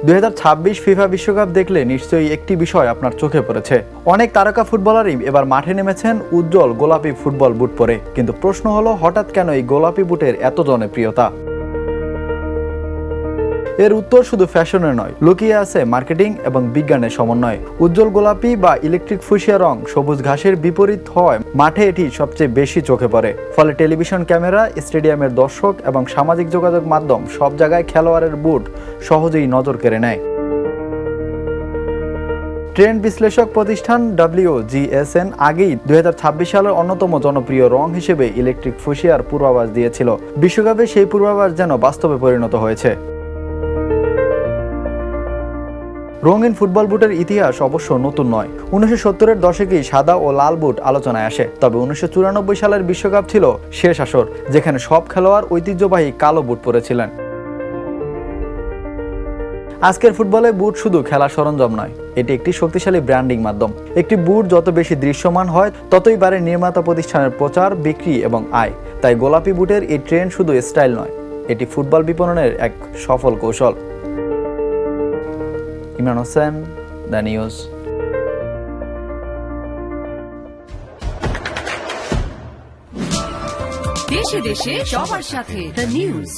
2026 FIFA বিশ্বকাপ দেখলে নিশ্চয়ই একটি বিষয় আপনার চোখে পড়েছে। অনেক তারকা ফুটবলারই এবার মাঠে নেমেছেন উজ্জ্বল গোলাপি ফুটবল বুট পরে। কিন্তু প্রশ্ন হলো, হঠাৎ কেন এই গোলাপি বুটের এত জনপ্রিয়তা? এর উত্তর শুধু ফ্যাশনে নয়, লুকিয়ে আছে মার্কেটিং এবং বিজ্ঞানের সমন্বয়। উজ্জ্বল গোলাপি বা ইলেকট্রিক ফুসিয়া রং সবুজ ঘাসের বিপরীত হয় মাঠে এটি সবচেয়ে বেশি চোখে পড়ে। ফলে টেলিভিশন ক্যামেরা, স্টেডিয়ামের দর্শক এবং সামাজিক যোগাযোগ মাধ্যম সব জায়গায় খেলোয়াড়ের বুট সহজেই নজর কেড়ে নেয়। ট্রেন্ড বিশ্লেষক প্রতিষ্ঠান WGSN আগেই 2026 সালের অন্যতম জনপ্রিয় রং হিসেবে ইলেকট্রিক ফুসিয়ার পূর্বাভাস দিয়েছিল। বিশ্বকাপে সেই পূর্বাভাস যেন বাস্তবে পরিণত হয়েছে। রঙিন ফুটবল বুটের ইতিহাস অবশ্য নতুন নয়। 1970-এর দশকেই সাদা ও লাল বুট আলোচনায় আসে। তবে 1994 সালের বিশ্বকাপ ছিল শেষ আসর, যেখানে সব খেলোয়াড় ঐতিহ্যবাহী কালো বুট পরেছিলেন। আজকের ফুটবলে বুট শুধু খেলার সরঞ্জাম নয়, এটি একটি শক্তিশালী ব্র্যান্ডিং মাধ্যম। একটি বুট যত বেশি দৃশ্যমান হয়, ততই বাড়ে নির্মাতা প্রতিষ্ঠানের প্রচার, বিক্রি এবং আয়। তাই গোলাপি বুটের এই ট্রেন্ড শুধু স্টাইল নয়, এটি ফুটবল বিপণনের এক সফল কৌশল। Imran Hossain, the news. দেশে দেশে সবার সাথে দ্য নিউজ।